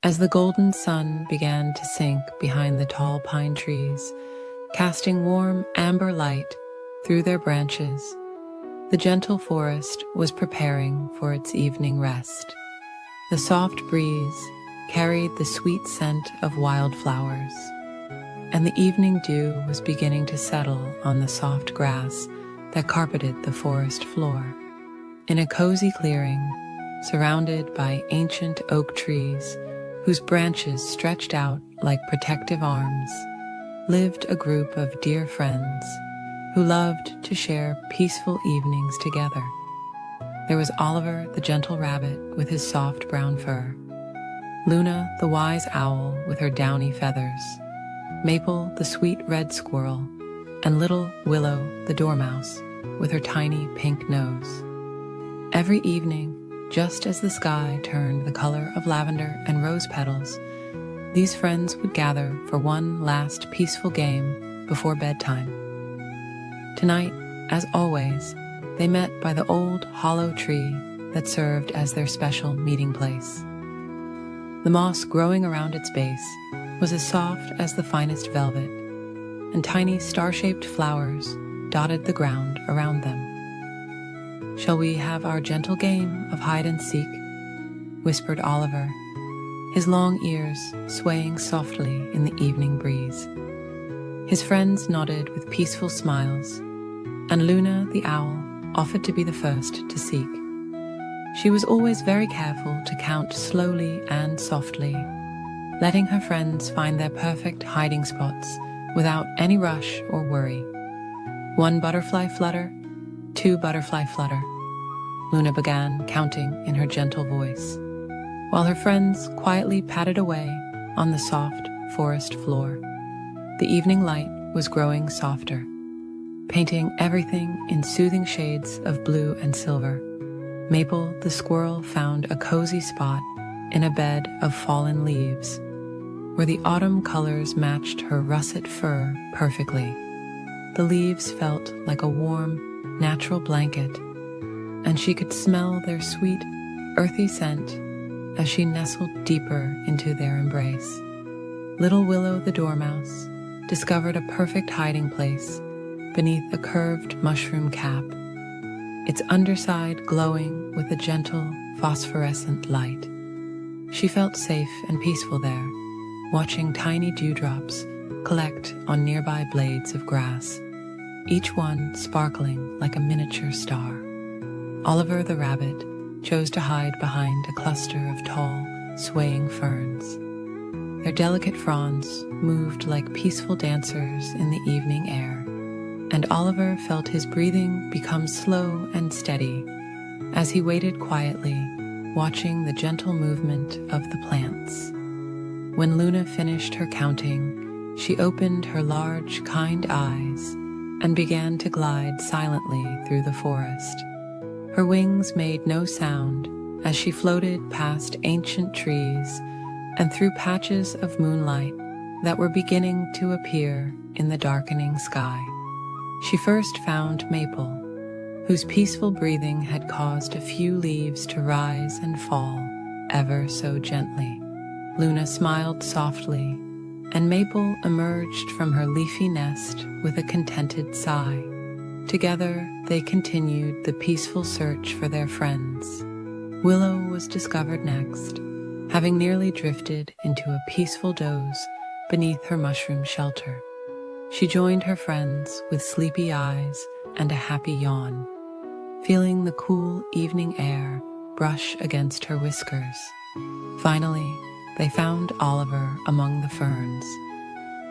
As the golden sun began to sink behind the tall pine trees, casting warm amber light through their branches, the gentle forest was preparing for its evening rest. The soft breeze carried the sweet scent of wildflowers, and the evening dew was beginning to settle on the soft grass that carpeted the forest floor. In a cozy clearing, surrounded by ancient oak trees whose branches stretched out like protective arms, lived a group of dear friends who loved to share peaceful evenings together. There was Oliver the gentle rabbit with his soft brown fur, Luna the wise owl with her downy feathers, Maple the sweet red squirrel, and little Willow the dormouse with her tiny pink nose. Every evening, just as the sky turned the color of lavender and rose petals, these friends would gather for one last peaceful game before bedtime. Tonight, as always, they met by the old hollow tree that served as their special meeting place. The moss growing around its base was as soft as the finest velvet, and tiny star-shaped flowers dotted the ground around them. "Shall we have our gentle game of hide and seek?" whispered Oliver, his long ears swaying softly in the evening breeze. His friends nodded with peaceful smiles, and Luna the owl offered to be the first to seek. She was always very careful to count slowly and softly, letting her friends find their perfect hiding spots without any rush or worry. "One butterfly flutter, two butterfly flutter," Luna began, counting in her gentle voice, while her friends quietly padded away on the soft forest floor. The evening light was growing softer, painting everything in soothing shades of blue and silver. Maple the squirrel found a cozy spot in a bed of fallen leaves, where the autumn colors matched her russet fur perfectly. The leaves felt like a warm, natural blanket, and she could smell their sweet, earthy scent as she nestled deeper into their embrace. Little Willow the dormouse discovered a perfect hiding place beneath a curved mushroom cap, its underside glowing with a gentle, phosphorescent light. She felt safe and peaceful there, watching tiny dewdrops collect on nearby blades of grass, each one sparkling like a miniature star. Oliver the rabbit chose to hide behind a cluster of tall, swaying ferns. Their delicate fronds moved like peaceful dancers in the evening air, and Oliver felt his breathing become slow and steady as he waited quietly, watching the gentle movement of the plants. When Luna finished her counting, she opened her large, kind eyes and began to glide silently through the forest. Her wings made no sound as she floated past ancient trees and through patches of moonlight that were beginning to appear in the darkening sky. She first found Maple, whose peaceful breathing had caused a few leaves to rise and fall ever so gently. Luna smiled softly, and Maple emerged from her leafy nest with a contented sigh. Together, they continued the peaceful search for their friends. Willow was discovered next, having nearly drifted into a peaceful doze beneath her mushroom shelter. She joined her friends with sleepy eyes and a happy yawn, feeling the cool evening air brush against her whiskers. Finally, they found Oliver among the ferns,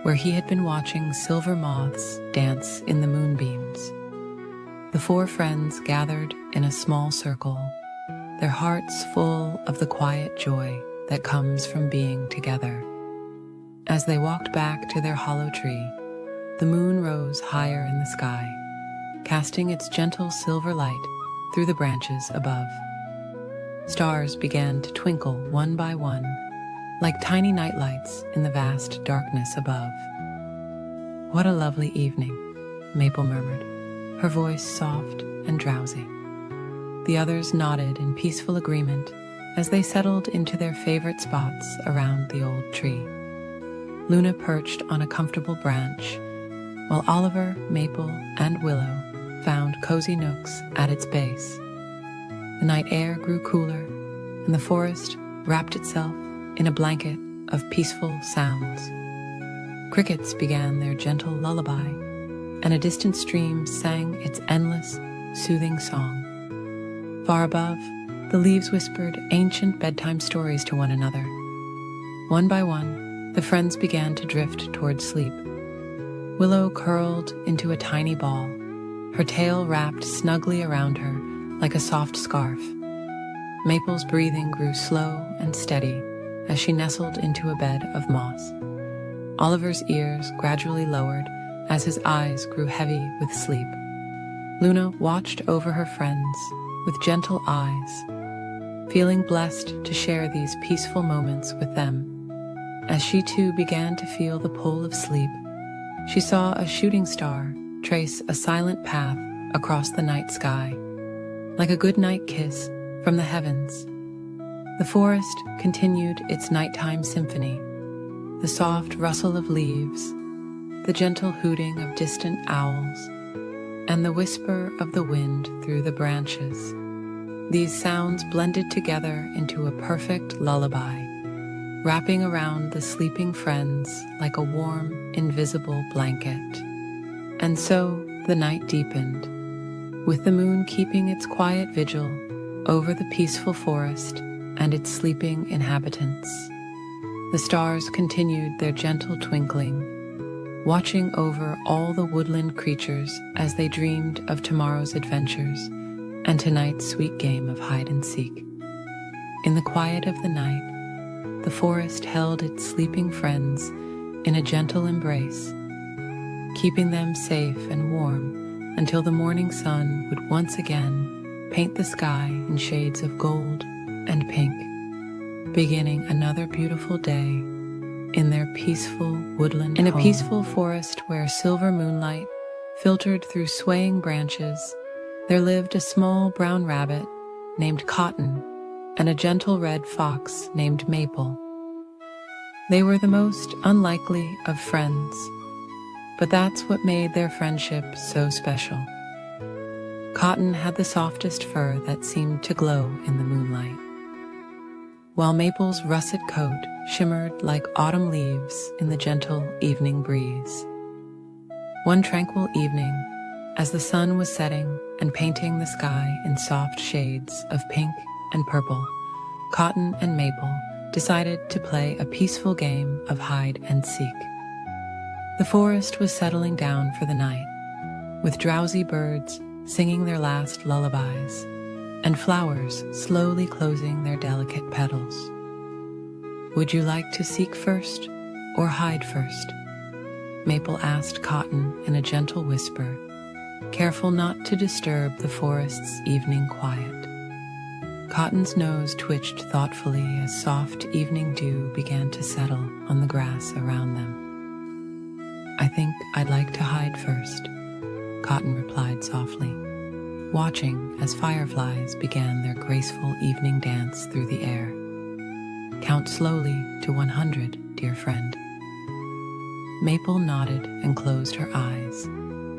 where he had been watching silver moths dance in the moonbeams. The four friends gathered in a small circle, their hearts full of the quiet joy that comes from being together. As they walked back to their hollow tree, the moon rose higher in the sky, casting its gentle silver light through the branches above. Stars began to twinkle one by one, like tiny nightlights in the vast darkness above. "What a lovely evening," Maple murmured, her voice soft and drowsy. The others nodded in peaceful agreement as they settled into their favorite spots around the old tree. Luna perched on a comfortable branch, while Oliver, Maple, and Willow found cozy nooks at its base. The night air grew cooler, and the forest wrapped itself in a blanket of peaceful sounds. Crickets began their gentle lullaby, and a distant stream sang its endless, soothing song. Far above, the leaves whispered ancient bedtime stories to one another. One by one, the friends began to drift toward sleep. Willow curled into a tiny ball, her tail wrapped snugly around her like a soft scarf. Maple's breathing grew slow and steady as she nestled into a bed of moss. Oliver's ears gradually lowered as his eyes grew heavy with sleep. Luna watched over her friends with gentle eyes, feeling blessed to share these peaceful moments with them. As she too began to feel the pull of sleep, she saw a shooting star trace a silent path across the night sky, like a goodnight kiss from the heavens. The forest continued its nighttime symphony, the soft rustle of leaves, the gentle hooting of distant owls, and the whisper of the wind through the branches. These sounds blended together into a perfect lullaby, wrapping around the sleeping friends like a warm, invisible blanket. And so the night deepened, with the moon keeping its quiet vigil over the peaceful forest and its sleeping inhabitants. The stars continued their gentle twinkling, watching over all the woodland creatures as they dreamed of tomorrow's adventures and tonight's sweet game of hide and seek. In the quiet of the night, the forest held its sleeping friends in a gentle embrace, keeping them safe and warm until the morning sun would once again paint the sky in shades of gold and pink, beginning another beautiful day in their peaceful woodland home. In a peaceful forest where silver moonlight filtered through swaying branches, there lived a small brown rabbit named Cotton and a gentle red fox named Maple. They were the most unlikely of friends, but that's what made their friendship so special. Cotton had the softest fur that seemed to glow in the moonlight, while Maple's russet coat shimmered like autumn leaves in the gentle evening breeze. One tranquil evening, as the sun was setting and painting the sky in soft shades of pink and purple, Cotton and Maple decided to play a peaceful game of hide and seek. The forest was settling down for the night, with drowsy birds singing their last lullabies, and flowers slowly closing their delicate petals. "Would you like to seek first or hide first?" Maple asked Cotton in a gentle whisper, careful not to disturb the forest's evening quiet. Cotton's nose twitched thoughtfully as soft evening dew began to settle on the grass around them. "I think I'd like to hide first," Cotton replied softly, watching as fireflies began their graceful evening dance through the air. "Count slowly to 100, dear friend." Maple nodded and closed her eyes,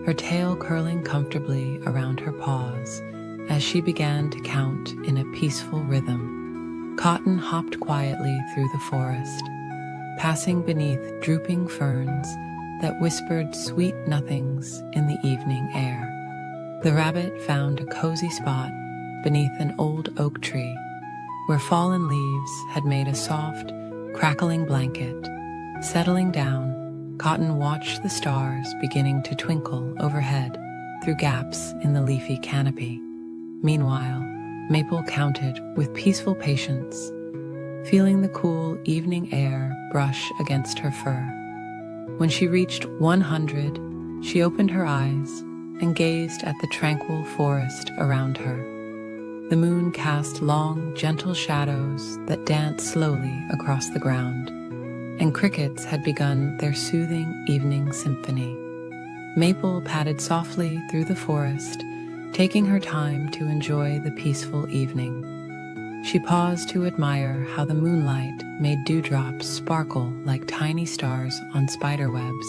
her tail curling comfortably around her paws as she began to count in a peaceful rhythm. Cotton hopped quietly through the forest, passing beneath drooping ferns that whispered sweet nothings in the evening air. The rabbit found a cozy spot beneath an old oak tree, where fallen leaves had made a soft, crackling blanket. Settling down, Cotton watched the stars beginning to twinkle overhead through gaps in the leafy canopy. Meanwhile, Maple counted with peaceful patience, feeling the cool evening air brush against her fur. When she reached 100, she opened her eyes and gazed at the tranquil forest around her. The moon cast long, gentle shadows that danced slowly across the ground, and crickets had begun their soothing evening symphony. Maple padded softly through the forest, taking her time to enjoy the peaceful evening. She paused to admire how the moonlight made dewdrops sparkle like tiny stars on spiderwebs,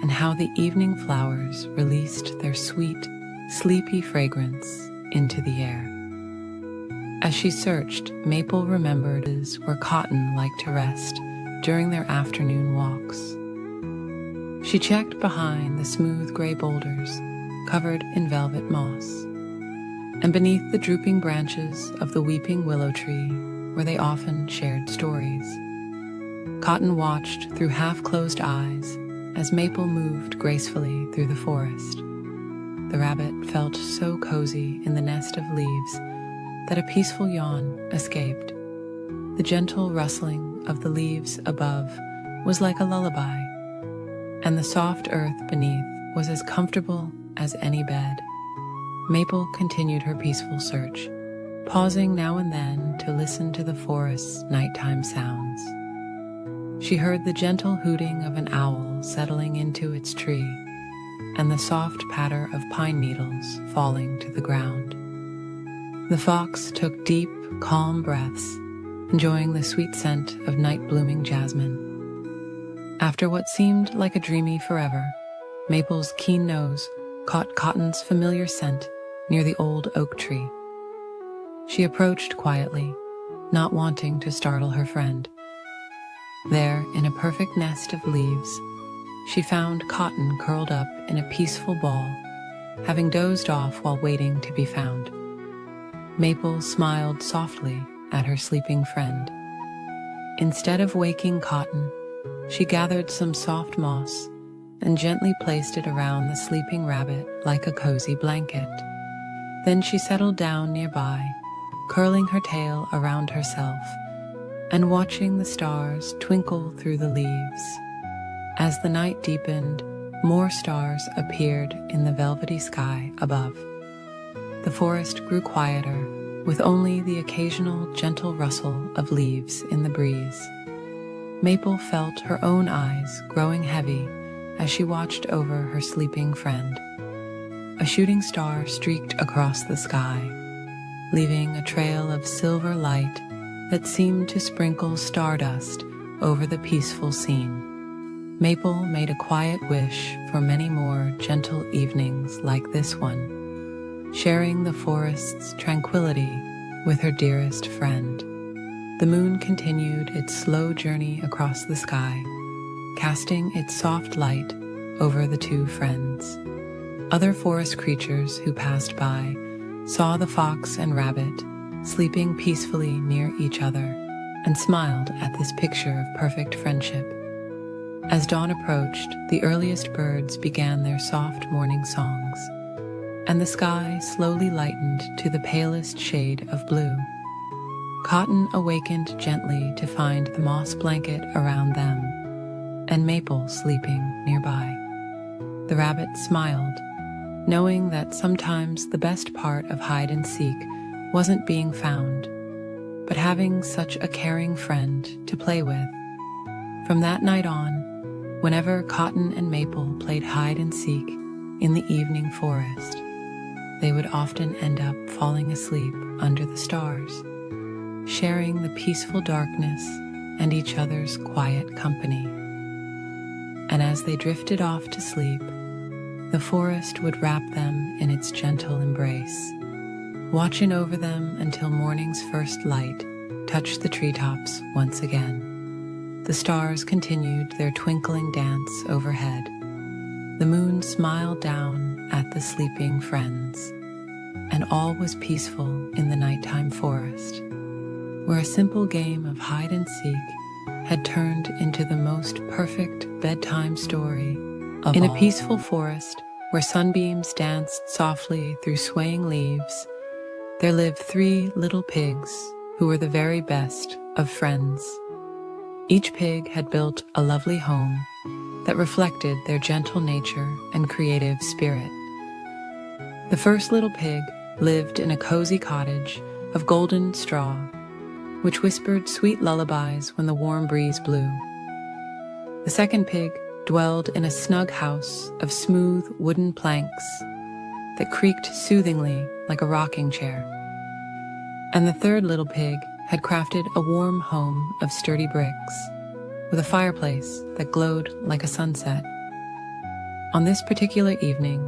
and how the evening flowers released their sweet, sleepy fragrance into the air. As she searched, Maple remembered where Cotton liked to rest during their afternoon walks. She checked behind the smooth gray boulders covered in velvet moss, and beneath the drooping branches of the weeping willow tree where they often shared stories. Cotton watched through half-closed eyes as Maple moved gracefully through the forest. The rabbit felt so cozy in the nest of leaves that a peaceful yawn escaped. The gentle rustling of the leaves above was like a lullaby, and the soft earth beneath was as comfortable as any bed. Maple continued her peaceful search, pausing now and then to listen to the forest's nighttime sounds. She heard the gentle hooting of an owl settling into its tree, and the soft patter of pine needles falling to the ground. The fox took deep, calm breaths, enjoying the sweet scent of night-blooming jasmine. After what seemed like a dreamy forever, Maple's keen nose caught Cotton's familiar scent near the old oak tree. She approached quietly, not wanting to startle her friend. There, in a perfect nest of leaves, she found Cotton curled up in a peaceful ball, having dozed off while waiting to be found. Maple smiled softly at her sleeping friend. Instead of waking Cotton, she gathered some soft moss and gently placed it around the sleeping rabbit like a cozy blanket. Then she settled down nearby, curling her tail around herself and watching the stars twinkle through the leaves. As the night deepened, more stars appeared in the velvety sky above. The forest grew quieter, with only the occasional gentle rustle of leaves in the breeze. Maple felt her own eyes growing heavy as she watched over her sleeping friend. A shooting star streaked across the sky, leaving a trail of silver light that seemed to sprinkle stardust over the peaceful scene. Maple made a quiet wish for many more gentle evenings like this one, sharing the forest's tranquility with her dearest friend. The moon continued its slow journey across the sky, casting its soft light over the two friends. Other forest creatures who passed by saw the fox and rabbit sleeping peacefully near each other and smiled at this picture of perfect friendship. As dawn approached, the earliest birds began their soft morning songs, and the sky slowly lightened to the palest shade of blue. Cotton awakened gently to find the moss blanket around them, and Maple sleeping nearby. The rabbit smiled, knowing that sometimes the best part of hide and seek wasn't being found, but having such a caring friend to play with. From that night on, whenever Cotton and Maple played hide and seek in the evening forest, they would often end up falling asleep under the stars, sharing the peaceful darkness and each other's quiet company. And as they drifted off to sleep, the forest would wrap them in its gentle embrace, watching over them until morning's first light touched the treetops once again. The stars continued their twinkling dance overhead. The moon smiled down at the sleeping friends, and all was peaceful in the nighttime forest, where a simple game of hide and seek had turned into the most perfect bedtime story of all. In a peaceful forest where sunbeams danced softly through swaying leaves, there lived 3 little pigs who were the very best of friends. Each pig had built a lovely home that reflected their gentle nature and creative spirit. The first little pig lived in a cozy cottage of golden straw, which whispered sweet lullabies when the warm breeze blew. The second pig dwelled in a snug house of smooth wooden planks that creaked soothingly like a rocking chair. And the third little pig had crafted a warm home of sturdy bricks, with a fireplace that glowed like a sunset. On this particular evening,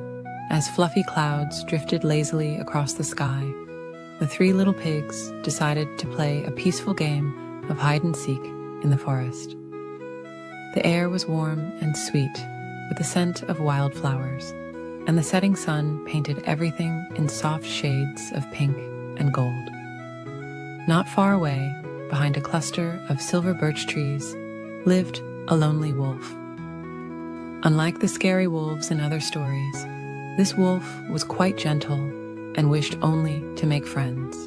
as fluffy clouds drifted lazily across the sky, the three little pigs decided to play a peaceful game of hide-and-seek in the forest. The air was warm and sweet, with the scent of wildflowers, and the setting sun painted everything in soft shades of pink and gold. Not far away, behind a cluster of silver birch trees, lived a lonely wolf. Unlike the scary wolves in other stories, this wolf was quite gentle and wished only to make friends.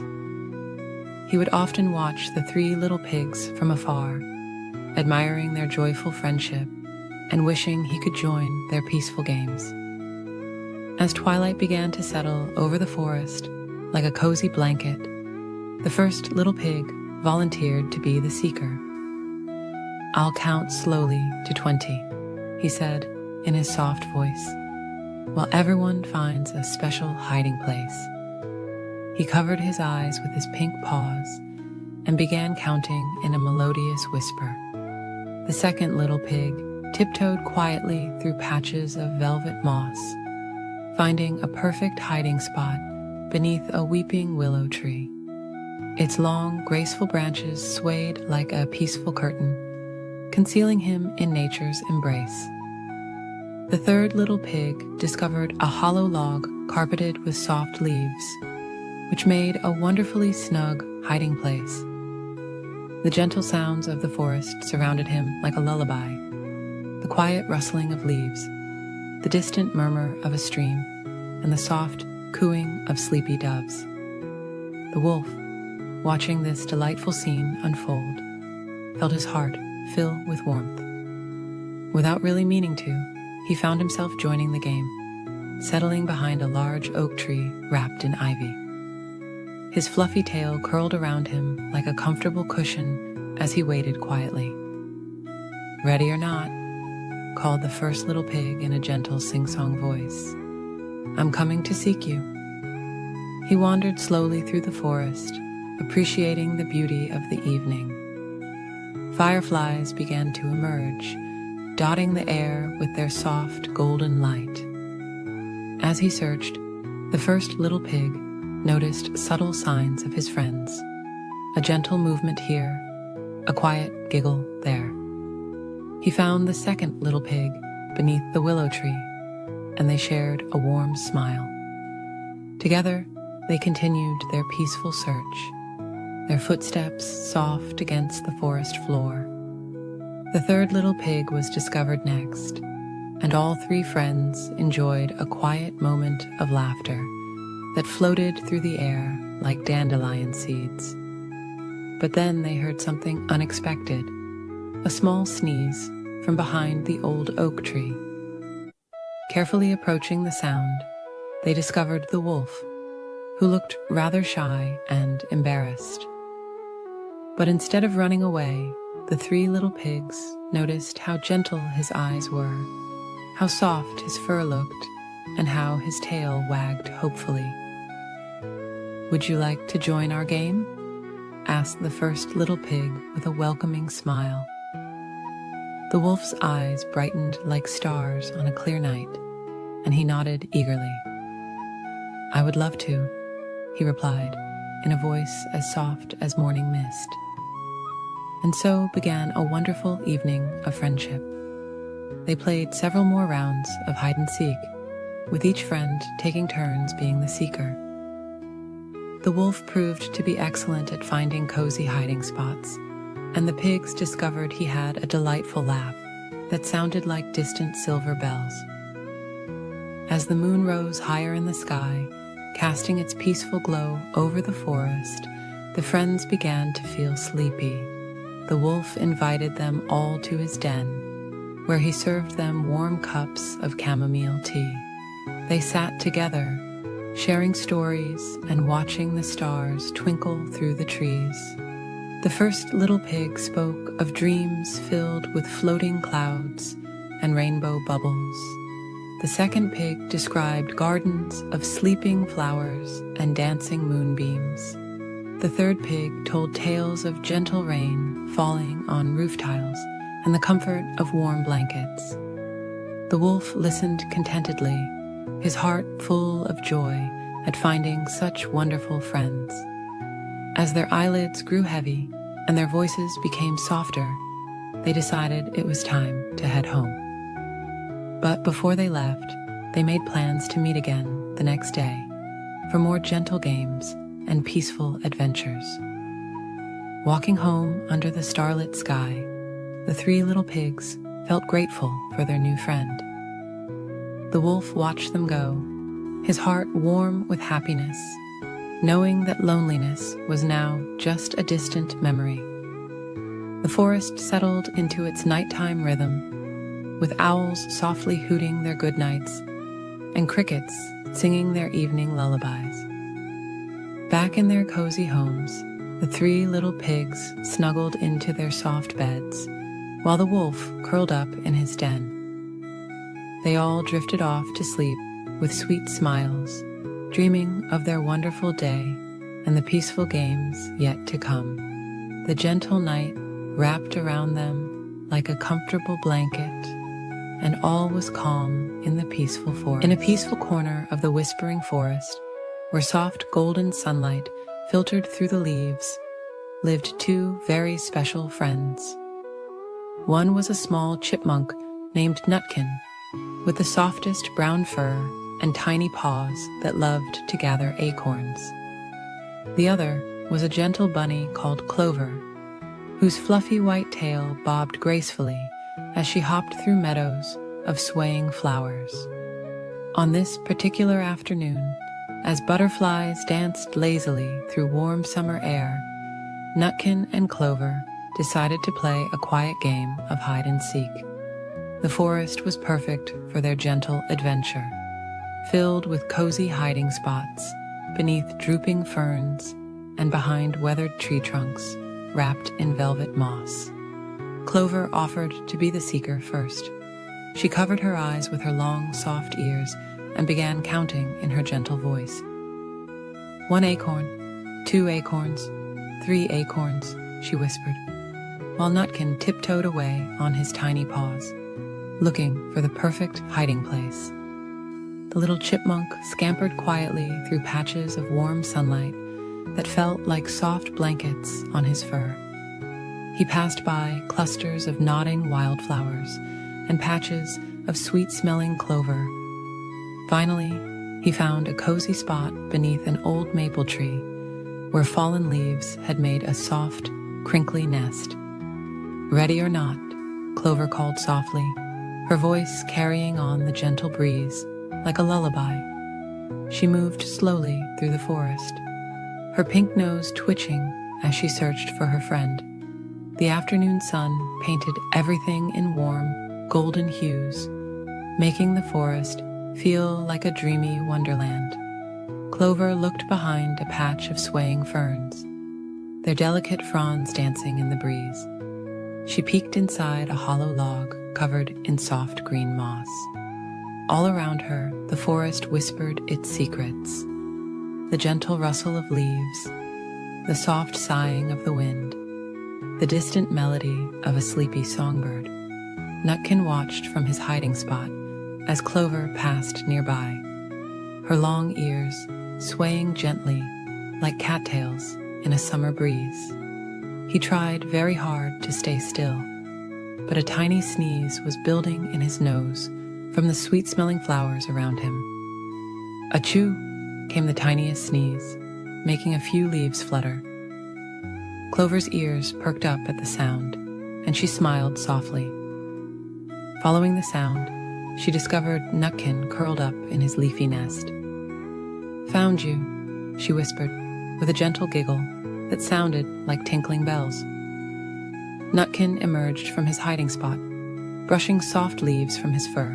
He would often watch the three little pigs from afar, admiring their joyful friendship and wishing he could join their peaceful games. As twilight began to settle over the forest like a cozy blanket, the first little pig volunteered to be the seeker. "I'll count slowly to 20, he said in his soft voice, while everyone finds a special hiding place. He covered his eyes with his pink paws and began counting in a melodious whisper. The second little pig tiptoed quietly through patches of velvet moss, finding a perfect hiding spot beneath a weeping willow tree. Its long, graceful branches swayed like a peaceful curtain, concealing him in nature's embrace. The third little pig discovered a hollow log carpeted with soft leaves, which made a wonderfully snug hiding place. The gentle sounds of the forest surrounded him like a lullaby, the quiet rustling of leaves, the distant murmur of a stream, and the soft cooing of sleepy doves. The wolf, watching this delightful scene unfold, felt his heart fill with warmth. Without really meaning to, he found himself joining the game, settling behind a large oak tree wrapped in ivy. His fluffy tail curled around him like a comfortable cushion as he waited quietly. "Ready or not," called the first little pig in a gentle sing-song voice, "I'm coming to seek you." He wandered slowly through the forest, appreciating the beauty of the evening. Fireflies began to emerge, dotting the air with their soft golden light. As he searched, the first little pig noticed subtle signs of his friends, a gentle movement here, a quiet giggle there. He found the second little pig beneath the willow tree, and they shared a warm smile. Together, they continued their peaceful search, their footsteps soft against the forest floor. The third little pig was discovered next, and all three friends enjoyed a quiet moment of laughter that floated through the air like dandelion seeds. But then they heard something unexpected, a small sneeze from behind the old oak tree. Carefully approaching the sound, they discovered the wolf, who looked rather shy and embarrassed. But instead of running away, the three little pigs noticed how gentle his eyes were, how soft his fur looked, and how his tail wagged hopefully. "Would you like to join our game?" asked the first little pig with a welcoming smile. The wolf's eyes brightened like stars on a clear night, and he nodded eagerly. "I would love to," he replied, in a voice as soft as morning mist. And so began a wonderful evening of friendship. They played several more rounds of hide-and-seek, with each friend taking turns being the seeker. The wolf proved to be excellent at finding cozy hiding spots, and the pigs discovered he had a delightful laugh that sounded like distant silver bells. As the moon rose higher in the sky, casting its peaceful glow over the forest, the friends began to feel sleepy. The wolf invited them all to his den, where he served them warm cups of chamomile tea. They sat together, sharing stories and watching the stars twinkle through the trees. The first little pig spoke of dreams filled with floating clouds and rainbow bubbles. The second pig described gardens of sleeping flowers and dancing moonbeams. The third pig told tales of gentle rain falling on roof tiles and the comfort of warm blankets. The wolf listened contentedly, his heart full of joy at finding such wonderful friends. As their eyelids grew heavy and their voices became softer, they decided it was time to head home. But before they left, they made plans to meet again the next day for more gentle games and peaceful adventures. Walking home under the starlit sky, the three little pigs felt grateful for their new friend. The wolf watched them go, his heart warm with happiness, knowing that loneliness was now just a distant memory. The forest settled into its nighttime rhythm, with owls softly hooting their good nights and crickets singing their evening lullabies. Back in their cozy homes, the three little pigs snuggled into their soft beds, while the wolf curled up in his den. They all drifted off to sleep with sweet smiles, dreaming of their wonderful day and the peaceful games yet to come. The gentle night wrapped around them like a comfortable blanket, and all was calm in the peaceful forest. In a peaceful corner of the whispering forest, where soft golden sunlight filtered through the leaves, lived two very special friends. One was a small chipmunk named Nutkin, with the softest brown fur and tiny paws that loved to gather acorns. The other was a gentle bunny called Clover, whose fluffy white tail bobbed gracefully as she hopped through meadows of swaying flowers. On this particular afternoon, as butterflies danced lazily through warm summer air, Nutkin and Clover decided to play a quiet game of hide and seek. The forest was perfect for their gentle adventure, filled with cozy hiding spots beneath drooping ferns and behind weathered tree trunks wrapped in velvet moss. Clover offered to be the seeker first. She covered her eyes with her long, soft ears and began counting in her gentle voice. 1 acorn, 2 acorns, 3 acorns, she whispered, while Nutkin tiptoed away on his tiny paws, looking for the perfect hiding place. The little chipmunk scampered quietly through patches of warm sunlight that felt like soft blankets on his fur. He passed by clusters of nodding wildflowers and patches of sweet-smelling clover. Finally, he found a cozy spot beneath an old maple tree where fallen leaves had made a soft, crinkly nest. Ready or not, Clover called softly, her voice carrying on the gentle breeze like a lullaby. She moved slowly through the forest, her pink nose twitching as she searched for her friend. The afternoon sun painted everything in warm, golden hues, making the forest feel like a dreamy wonderland. Clover looked behind a patch of swaying ferns, their delicate fronds dancing in the breeze. She peeked inside a hollow log covered in soft green moss. All around her, the forest whispered its secrets. The gentle rustle of leaves, the soft sighing of the wind, the distant melody of a sleepy songbird. Nutkin watched from his hiding spot as Clover passed nearby, her long ears swaying gently like cattails in a summer breeze. He tried very hard to stay still, but a tiny sneeze was building in his nose from the sweet-smelling flowers around him. Achoo! Came the tiniest sneeze, making a few leaves flutter. Clover's ears perked up at the sound, and she smiled softly. Following the sound, she discovered Nutkin curled up in his leafy nest. Found you, she whispered, with a gentle giggle that sounded like tinkling bells. Nutkin emerged from his hiding spot, brushing soft leaves from his fur.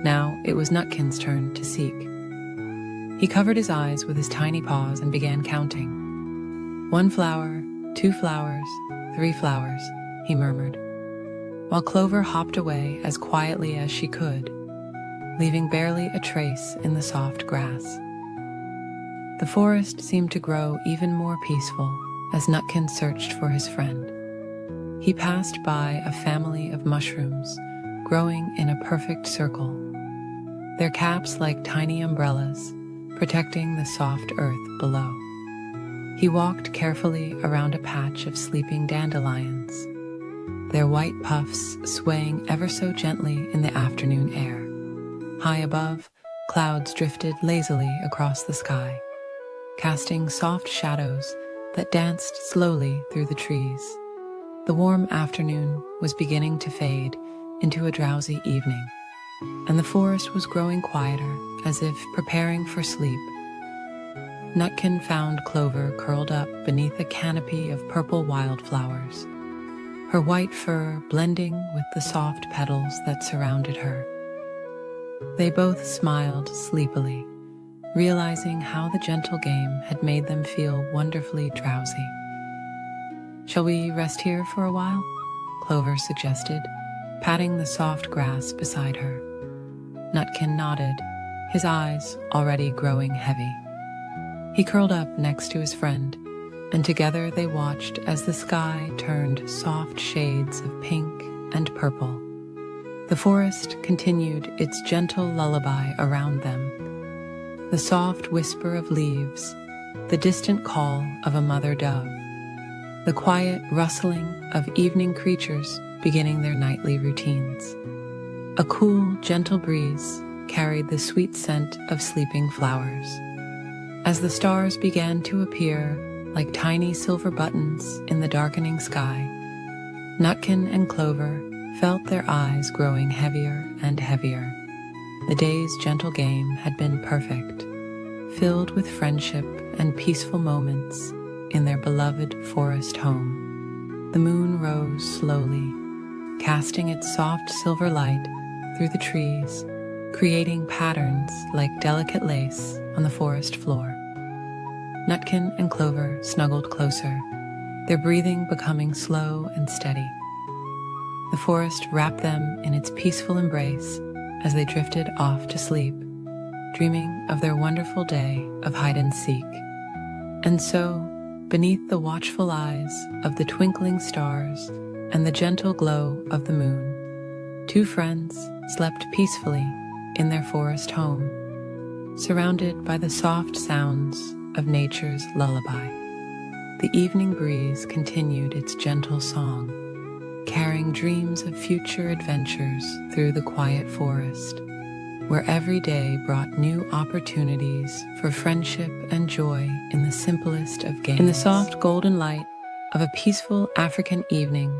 Now it was Nutkin's turn to seek. He covered his eyes with his tiny paws and began counting. 1 flower, 2 flowers, 3 flowers, he murmured, while Clover hopped away as quietly as she could, leaving barely a trace in the soft grass. The forest seemed to grow even more peaceful as Nutkin searched for his friend. He passed by a family of mushrooms growing in a perfect circle, their caps like tiny umbrellas, protecting the soft earth below. He walked carefully around a patch of sleeping dandelions, their white puffs swaying ever so gently in the afternoon air. High above, clouds drifted lazily across the sky, casting soft shadows that danced slowly through the trees. The warm afternoon was beginning to fade into a drowsy evening, and the forest was growing quieter, as if preparing for sleep. Nutkin found Clover curled up beneath a canopy of purple wildflowers, her white fur blending with the soft petals that surrounded her. They both smiled sleepily, realizing how the gentle game had made them feel wonderfully drowsy. "Shall we rest here for a while?" Clover suggested, patting the soft grass beside her. Nutkin nodded, his eyes already growing heavy. He curled up next to his friend, and together they watched as the sky turned soft shades of pink and purple. The forest continued its gentle lullaby around them, the soft whisper of leaves, the distant call of a mother dove, the quiet rustling of evening creatures beginning their nightly routines. A cool, gentle breeze carried the sweet scent of sleeping flowers. As the stars began to appear like tiny silver buttons in the darkening sky, Nutkin and Clover felt their eyes growing heavier and heavier. The day's gentle game had been perfect, filled with friendship and peaceful moments in their beloved forest home. The moon rose slowly, casting its soft silver light through the trees, creating patterns like delicate lace on the forest floor. Nutkin and Clover snuggled closer, their breathing becoming slow and steady. The forest wrapped them in its peaceful embrace as they drifted off to sleep, dreaming of their wonderful day of hide and seek. And so, beneath the watchful eyes of the twinkling stars and the gentle glow of the moon, two friends slept peacefully in their forest home, surrounded by the soft sounds of nature's lullaby. The evening breeze continued its gentle song, carrying dreams of future adventures through the quiet forest, where every day brought new opportunities for friendship and joy in the simplest of games. In the soft golden light of a peaceful African evening,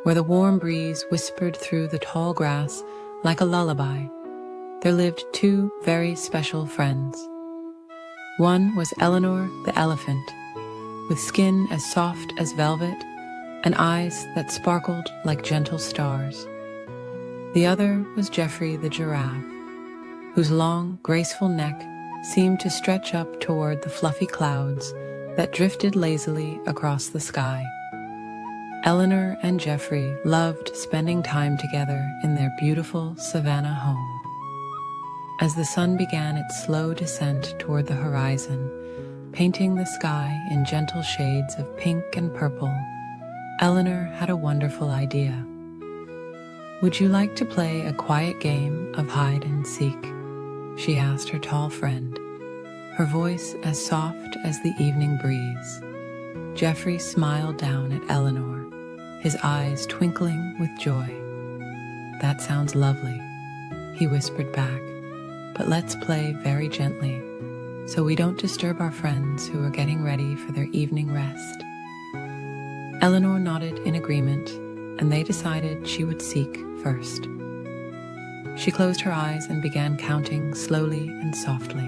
where the warm breeze whispered through the tall grass like a lullaby, there lived two very special friends. One was Eleanor the elephant, with skin as soft as velvet and eyes that sparkled like gentle stars. The other was Geoffrey the giraffe, whose long, graceful neck seemed to stretch up toward the fluffy clouds that drifted lazily across the sky. Eleanor and Geoffrey loved spending time together in their beautiful savannah home. As the sun began its slow descent toward the horizon, painting the sky in gentle shades of pink and purple, Eleanor had a wonderful idea. "Would you like to play a quiet game of hide and seek?" she asked her tall friend, her voice as soft as the evening breeze. Geoffrey smiled down at Eleanor, his eyes twinkling with joy. "That sounds lovely," he whispered back, "but let's play very gently, so we don't disturb our friends who are getting ready for their evening rest." Eleanor nodded in agreement, and they decided she would seek first. She closed her eyes and began counting slowly and softly.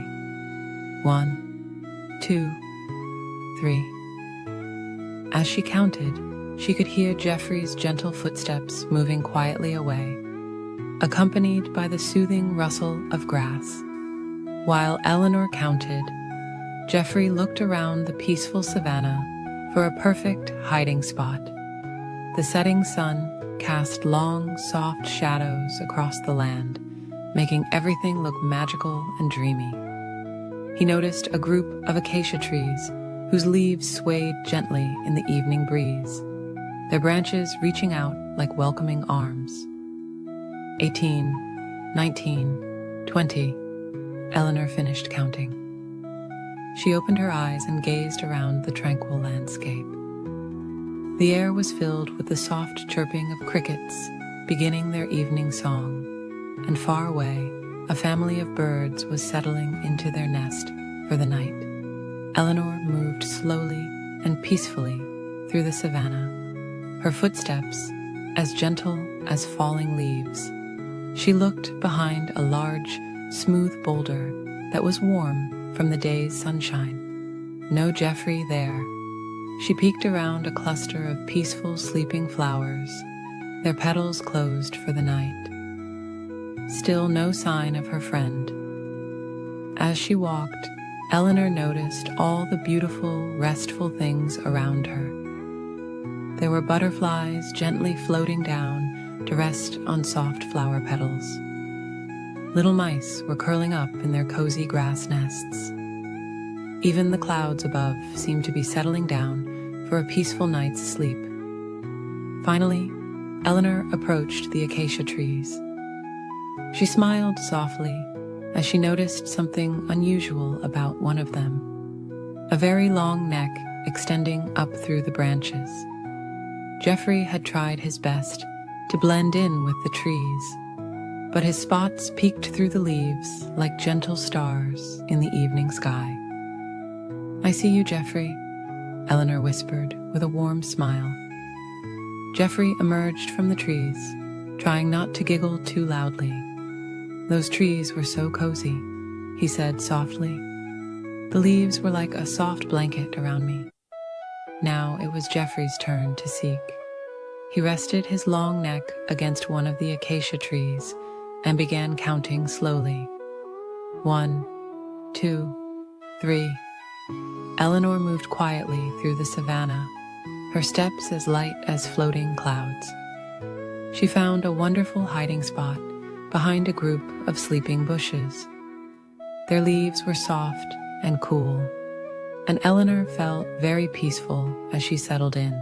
1, 2, 3. As she counted, she could hear Geoffrey's gentle footsteps moving quietly away, accompanied by the soothing rustle of grass. While Eleanor counted, Geoffrey looked around the peaceful savannah for a perfect hiding spot. The setting sun cast long, soft shadows across the land, making everything look magical and dreamy. He noticed a group of acacia trees whose leaves swayed gently in the evening breeze, their branches reaching out like welcoming arms. 18, 19, 20. Eleanor finished counting. She opened her eyes and gazed around the tranquil landscape. The air was filled with the soft chirping of crickets beginning their evening song, and far away, a family of birds was settling into their nest for the night. Eleanor moved slowly and peacefully through the savannah, her footsteps as gentle as falling leaves. She looked behind a large, smooth boulder that was warm from the day's sunshine. No Geoffrey there. She peeked around a cluster of peaceful sleeping flowers, their petals closed for the night. Still no sign of her friend. As she walked, Eleanor noticed all the beautiful, restful things around her. There were butterflies gently floating down to rest on soft flower petals. Little mice were curling up in their cozy grass nests. Even the clouds above seemed to be settling down for a peaceful night's sleep. Finally, Eleanor approached the acacia trees. She smiled softly as she noticed something unusual about one of them, a very long neck extending up through the branches. Geoffrey had tried his best to blend in with the trees, but his spots peeked through the leaves like gentle stars in the evening sky. "I see you, Geoffrey," Eleanor whispered with a warm smile. Geoffrey emerged from the trees, trying not to giggle too loudly. "Those trees were so cozy," he said softly. "The leaves were like a soft blanket around me." Now it was Geoffrey's turn to seek. He rested his long neck against one of the acacia trees and began counting slowly. 1, 2, 3. Eleanor moved quietly through the savannah, her steps as light as floating clouds. She found a wonderful hiding spot behind a group of sleeping bushes. Their leaves were soft and cool, and Eleanor felt very peaceful as she settled in.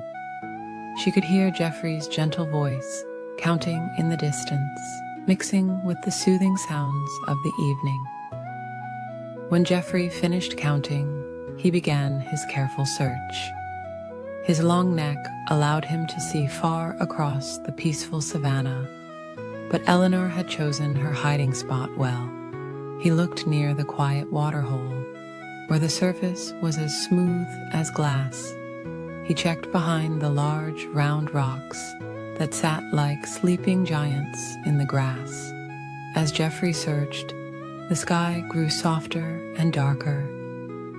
She could hear Geoffrey's gentle voice counting in the distance, mixing with the soothing sounds of the evening. When Geoffrey finished counting, he began his careful search. His long neck allowed him to see far across the peaceful savannah, but Eleanor had chosen her hiding spot well. He looked near the quiet waterhole, where the surface was as smooth as glass. He checked behind the large, round rocks that sat like sleeping giants in the grass. As Geoffrey searched, the sky grew softer and darker,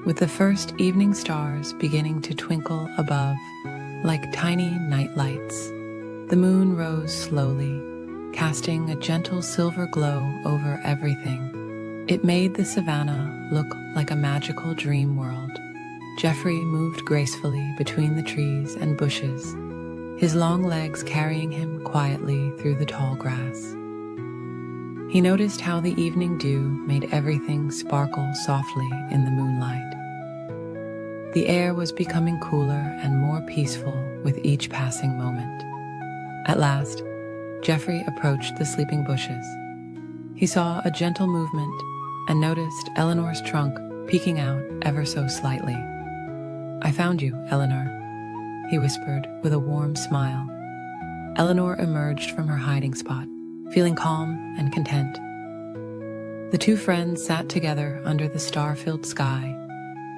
with the first evening stars beginning to twinkle above like tiny night lights. The moon rose slowly, casting a gentle silver glow over everything. It made the savannah look like a magical dream world. Geoffrey moved gracefully between the trees and bushes, his long legs carrying him quietly through the tall grass. He noticed how the evening dew made everything sparkle softly in the moonlight. The air was becoming cooler and more peaceful with each passing moment. At last, Geoffrey approached the sleeping bushes. He saw a gentle movement and noticed Eleanor's trunk peeking out ever so slightly. "I found you, Eleanor," he whispered with a warm smile. Eleanor emerged from her hiding spot, feeling calm and content. The two friends sat together under the star-filled sky,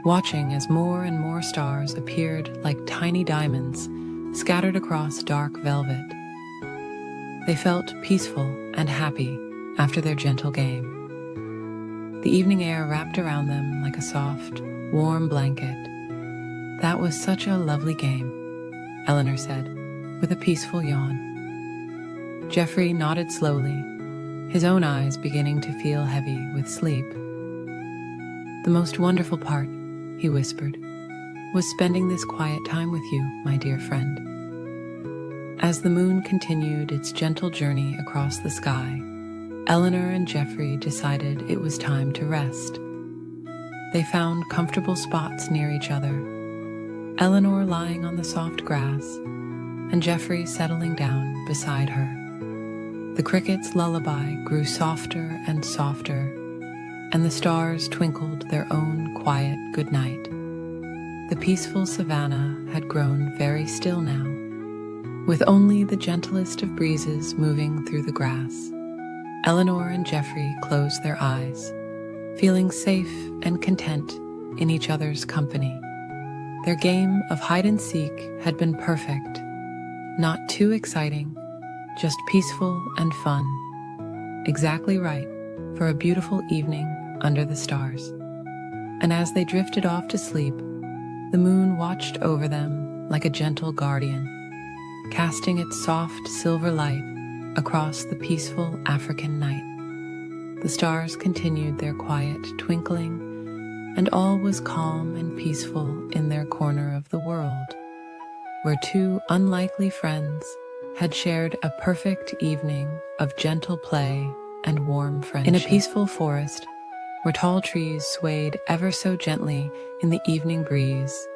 watching as more and more stars appeared like tiny diamonds scattered across dark velvet. They felt peaceful and happy after their gentle game. The evening air wrapped around them like a soft, warm blanket. "That was such a lovely game," Eleanor said, with a peaceful yawn. Geoffrey nodded slowly, his own eyes beginning to feel heavy with sleep. "The most wonderful part," he whispered, "was spending this quiet time with you, my dear friend." As the moon continued its gentle journey across the sky, Eleanor and Geoffrey decided it was time to rest. they found comfortable spots near each other, Eleanor lying on the soft grass, and Geoffrey settling down beside her. The cricket's lullaby grew softer and softer, and the stars twinkled their own quiet goodnight. The peaceful savannah had grown very still now, with only the gentlest of breezes moving through the grass. Eleanor and Geoffrey closed their eyes, feeling safe and content in each other's company. Their game of hide-and-seek had been perfect, not too exciting, just peaceful and fun, exactly right for a beautiful evening under the stars. And as they drifted off to sleep, the moon watched over them like a gentle guardian, casting its soft silver light across the peaceful African night. The stars continued their quiet twinkling, and all was calm and peaceful in their corner of the world, where two unlikely friends had shared a perfect evening of gentle play and warm friendship. In a peaceful forest, where tall trees swayed ever so gently in the evening breeze,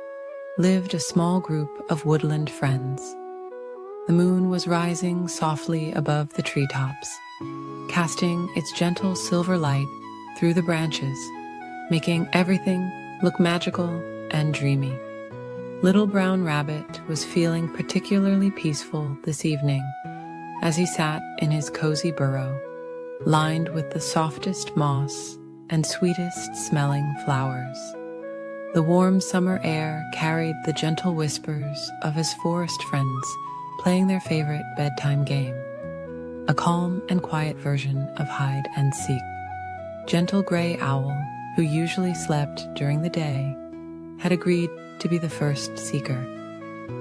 lived a small group of woodland friends. The moon was rising softly above the treetops, casting its gentle silver light through the branches, making everything look magical and dreamy. Little Brown Rabbit was feeling particularly peaceful this evening as he sat in his cozy burrow, lined with the softest moss and sweetest smelling flowers. The warm summer air carried the gentle whispers of his forest friends playing their favorite bedtime game, a calm and quiet version of hide and seek. Gentle Gray Owl, who usually slept during the day, had agreed to be the first seeker.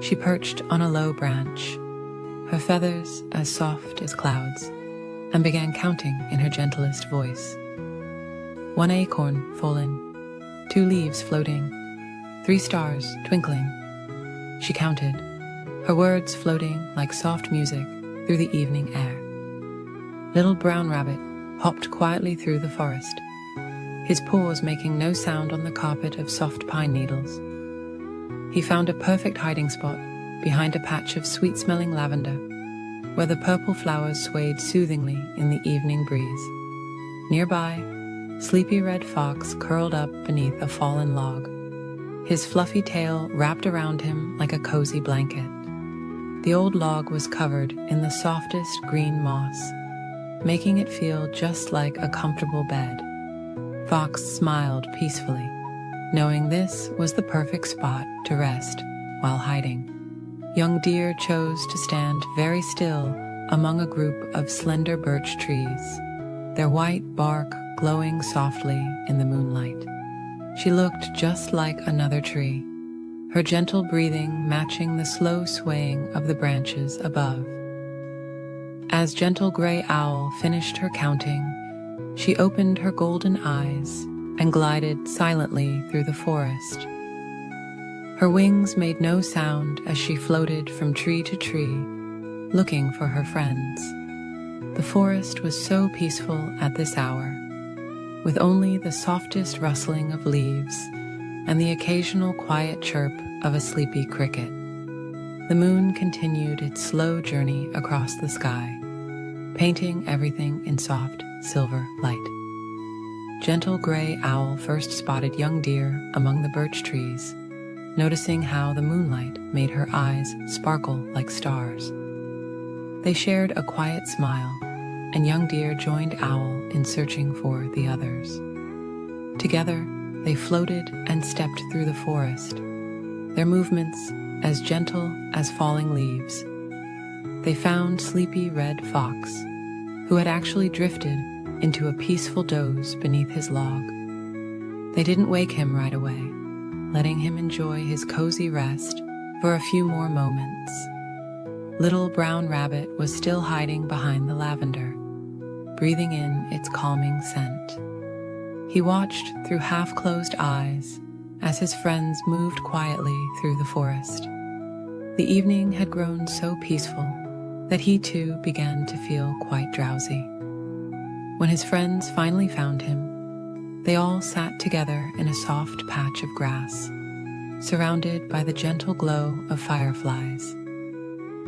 She perched on a low branch, her feathers as soft as clouds, and began counting in her gentlest voice. 1 acorn fallen, 2 leaves floating, 3 stars twinkling. She counted, her words floating like soft music through the evening air. Little Brown Rabbit hopped quietly through the forest, his paws making no sound on the carpet of soft pine needles. He found a perfect hiding spot behind a patch of sweet-smelling lavender, where the purple flowers swayed soothingly in the evening breeze. Nearby, Sleepy Red Fox curled up beneath a fallen log, his fluffy tail wrapped around him like a cozy blanket. The old log was covered in the softest green moss, making it feel just like a comfortable bed. Fox smiled peacefully, knowing this was the perfect spot to rest while hiding. Young Deer chose to stand very still among a group of slender birch trees, their white bark glowing softly in the moonlight. She looked just like another tree, her gentle breathing matching the slow swaying of the branches above. As Gentle Gray Owl finished her counting, she opened her golden eyes and glided silently through the forest. Her wings made no sound as she floated from tree to tree, looking for her friends. The forest was so peaceful at this hour, with only the softest rustling of leaves and the occasional quiet chirp of a sleepy cricket. The moon continued its slow journey across the sky, painting everything in soft silver light. Gentle Gray Owl first spotted Young Deer among the birch trees, noticing how the moonlight made her eyes sparkle like stars. They shared a quiet smile, and Young Deer joined Owl in searching for the others. Together, they floated and stepped through the forest, their movements as gentle as falling leaves. They found Sleepy Red Fox, who had actually drifted into a peaceful doze beneath his log. They didn't wake him right away, letting him enjoy his cozy rest for a few more moments. Little Brown Rabbit was still hiding behind the lavender, breathing in its calming scent. He watched through half-closed eyes as his friends moved quietly through the forest. The evening had grown so peaceful that he too began to feel quite drowsy. When his friends finally found him, they all sat together in a soft patch of grass, surrounded by the gentle glow of fireflies.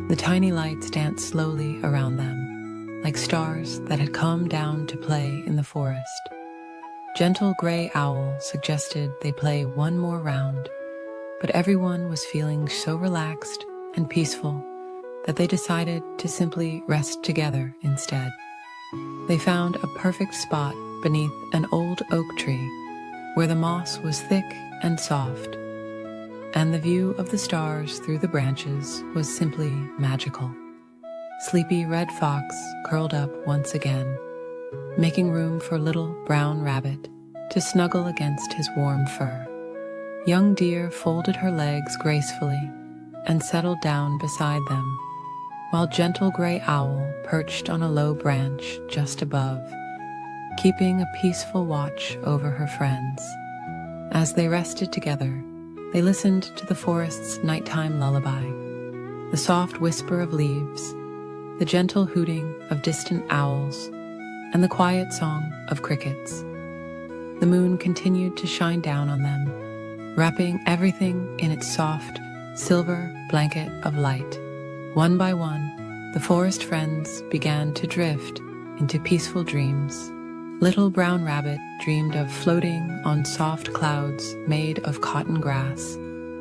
The tiny lights danced slowly around them, like stars that had come down to play in the forest. Gentle Gray Owl suggested they play one more round, but everyone was feeling so relaxed and peaceful that they decided to simply rest together instead. They found a perfect spot beneath an old oak tree where the moss was thick and soft, and the view of the stars through the branches was simply magical. Sleepy Red Fox curled up once again, making room for little Brown Rabbit to snuggle against his warm fur. Young Deer folded her legs gracefully and settled down beside them, while Gentle Gray Owl perched on a low branch just above, keeping a peaceful watch over her friends. As they rested together, they listened to the forest's nighttime lullaby, the soft whisper of leaves, the gentle hooting of distant owls, and the quiet song of crickets. The moon continued to shine down on them, wrapping everything in its soft, silver blanket of light. One by one, the forest friends began to drift into peaceful dreams. Little Brown Rabbit dreamed of floating on soft clouds made of cotton grass.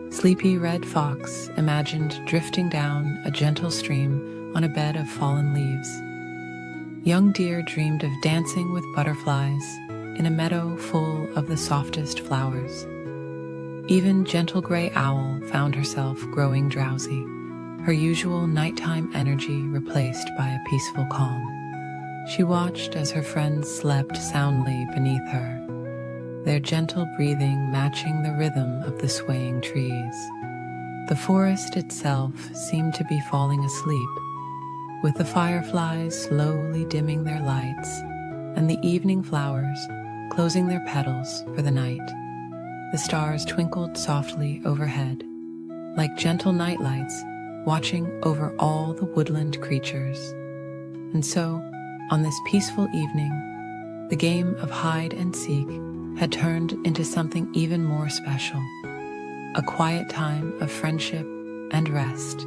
Sleepy Red Fox imagined drifting down a gentle stream on a bed of fallen leaves. Young Deer dreamed of dancing with butterflies in a meadow full of the softest flowers. Even Gentle Gray Owl found herself growing drowsy, her usual nighttime energy replaced by a peaceful calm. She watched as her friends slept soundly beneath her, their gentle breathing matching the rhythm of the swaying trees. The forest itself seemed to be falling asleep, with the fireflies slowly dimming their lights and the evening flowers closing their petals for the night. The stars twinkled softly overhead, like gentle nightlights watching over all the woodland creatures. And so, on this peaceful evening, the game of hide and seek had turned into something even more special, a quiet time of friendship and rest,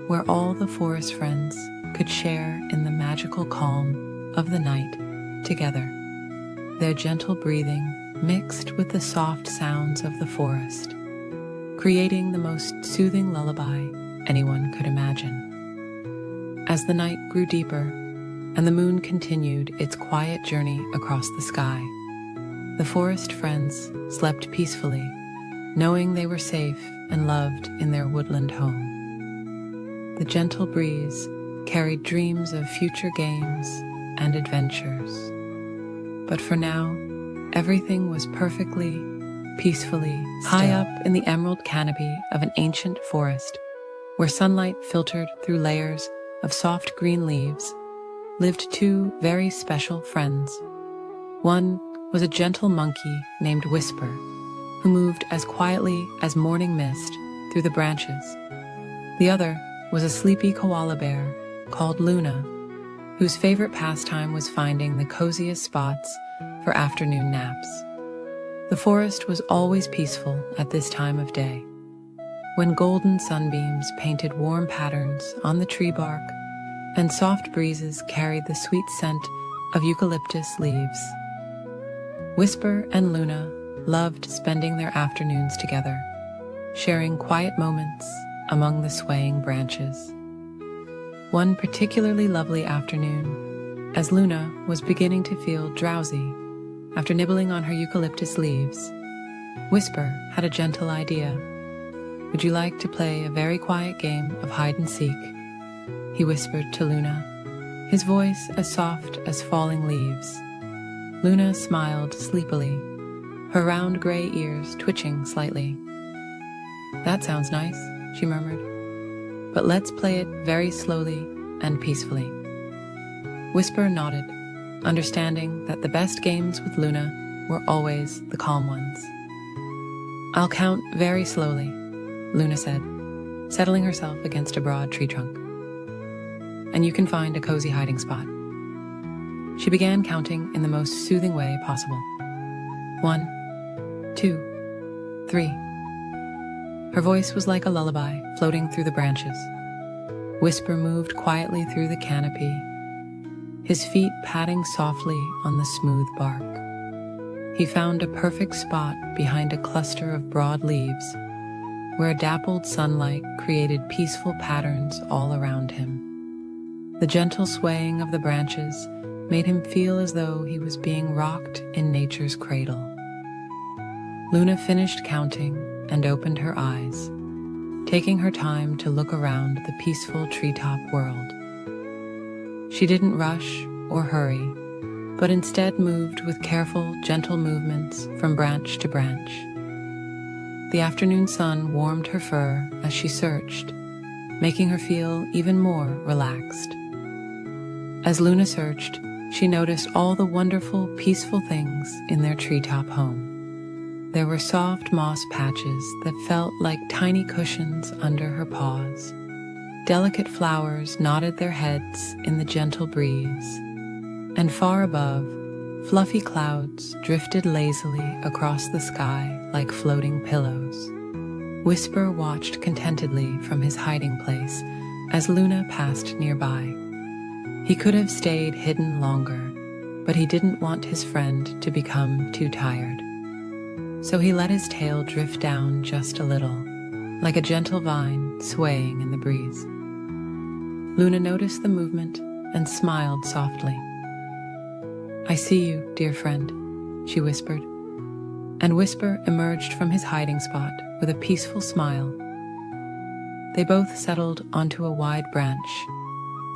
where all the forest friends could share in the magical calm of the night together, their gentle breathing mixed with the soft sounds of the forest, creating the most soothing lullaby anyone could imagine. As the night grew deeper and the moon continued its quiet journey across the sky, the forest friends slept peacefully, knowing they were safe and loved in their woodland home. The gentle breeze carried dreams of future games and adventures. But for now, everything was perfectly, peacefully still. High up in the emerald canopy of an ancient forest, where sunlight filtered through layers of soft green leaves, lived two very special friends. One was a gentle monkey named Whisper, who moved as quietly as morning mist through the branches. The other was a sleepy koala bear called Luna, whose favorite pastime was finding the coziest spots for afternoon naps. The forest was always peaceful at this time of day, when golden sunbeams painted warm patterns on the tree bark and soft breezes carried the sweet scent of eucalyptus leaves. Whisper and Luna loved spending their afternoons together, sharing quiet moments among the swaying branches. One particularly lovely afternoon, as Luna was beginning to feel drowsy after nibbling on her eucalyptus leaves, Whisper had a gentle idea. "Would you like to play a very quiet game of hide and seek?" he whispered to Luna, his voice as soft as falling leaves. Luna smiled sleepily, her round gray ears twitching slightly. "That sounds nice," she murmured, "but let's play it very slowly and peacefully." Whisper nodded, understanding that the best games with Luna were always the calm ones. "I'll count very slowly," Luna said, settling herself against a broad tree trunk. "And you can find a cozy hiding spot." She began counting in the most soothing way possible, 1, 2, 3. Her voice was like a lullaby floating through the branches. Whisper moved quietly through the canopy, his feet padding softly on the smooth bark. He found a perfect spot behind a cluster of broad leaves, where a dappled sunlight created peaceful patterns all around him. The gentle swaying of the branches made him feel as though he was being rocked in nature's cradle. Luna finished counting and opened her eyes, taking her time to look around the peaceful treetop world. She didn't rush or hurry, but instead moved with careful, gentle movements from branch to branch. The afternoon sun warmed her fur as she searched, making her feel even more relaxed. As Luna searched, she noticed all the wonderful, peaceful things in their treetop home. There were soft moss patches that felt like tiny cushions under her paws. Delicate flowers nodded their heads in the gentle breeze, and far above, fluffy clouds drifted lazily across the sky like floating pillows. Whisper watched contentedly from his hiding place as Luna passed nearby. He could have stayed hidden longer, but he didn't want his friend to become too tired. So he let his tail drift down just a little, like a gentle vine swaying in the breeze. Luna noticed the movement and smiled softly. "I see you, dear friend," she whispered, and Whisper emerged from his hiding spot with a peaceful smile. They both settled onto a wide branch,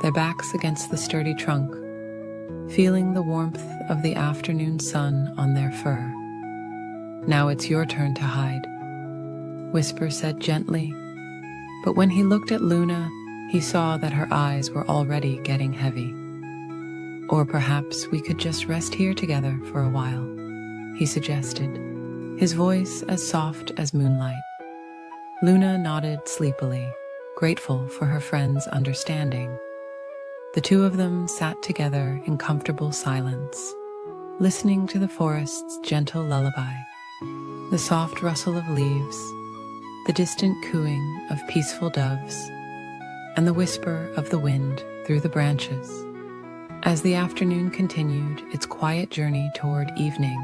their backs against the sturdy trunk, feeling the warmth of the afternoon sun on their fur. "Now it's your turn to hide," Whisper said gently, but when he looked at Luna, he saw that her eyes were already getting heavy. "Or perhaps we could just rest here together for a while," he suggested, his voice as soft as moonlight. Luna nodded sleepily, grateful for her friend's understanding. The two of them sat together in comfortable silence, listening to the forest's gentle lullaby, the soft rustle of leaves, the distant cooing of peaceful doves, and the whisper of the wind through the branches. As the afternoon continued its quiet journey toward evening,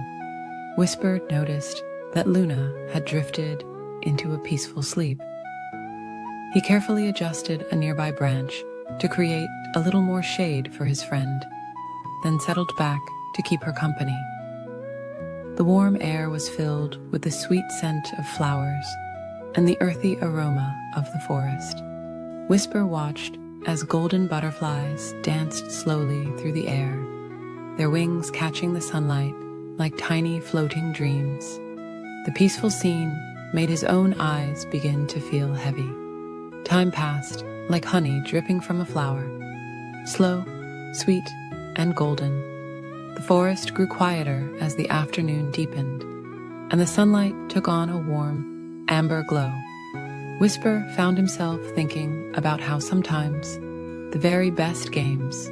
Whisper noticed that Luna had drifted into a peaceful sleep. He carefully adjusted a nearby branch to create a little more shade for his friend, then settled back to keep her company. The warm air was filled with the sweet scent of flowers and the earthy aroma of the forest. Whisper watched as golden butterflies danced slowly through the air, their wings catching the sunlight like tiny floating dreams. The peaceful scene made his own eyes begin to feel heavy. Time passed like honey dripping from a flower, slow, sweet, and golden. The forest grew quieter as the afternoon deepened, and the sunlight took on a warm, amber glow. Whisper found himself thinking about how sometimes the very best games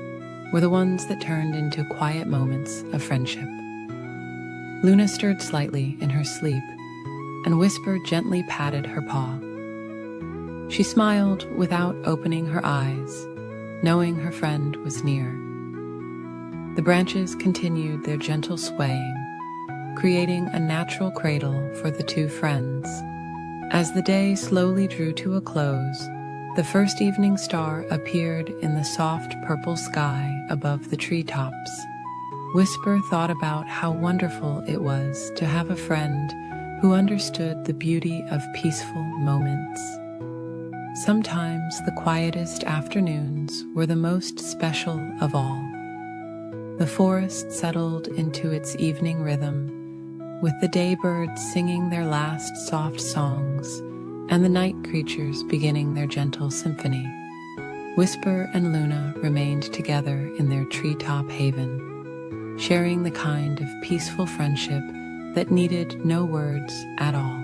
were the ones that turned into quiet moments of friendship. Luna stirred slightly in her sleep, and Whisper gently patted her paw. She smiled without opening her eyes, knowing her friend was near. The branches continued their gentle swaying, creating a natural cradle for the two friends. As the day slowly drew to a close, the first evening star appeared in the soft purple sky above the treetops. Whisper thought about how wonderful it was to have a friend who understood the beauty of peaceful moments. Sometimes the quietest afternoons were the most special of all. The forest settled into its evening rhythm, with the daybirds singing their last soft songs and the night creatures beginning their gentle symphony. Whisper and Luna remained together in their treetop haven, sharing the kind of peaceful friendship that needed no words at all.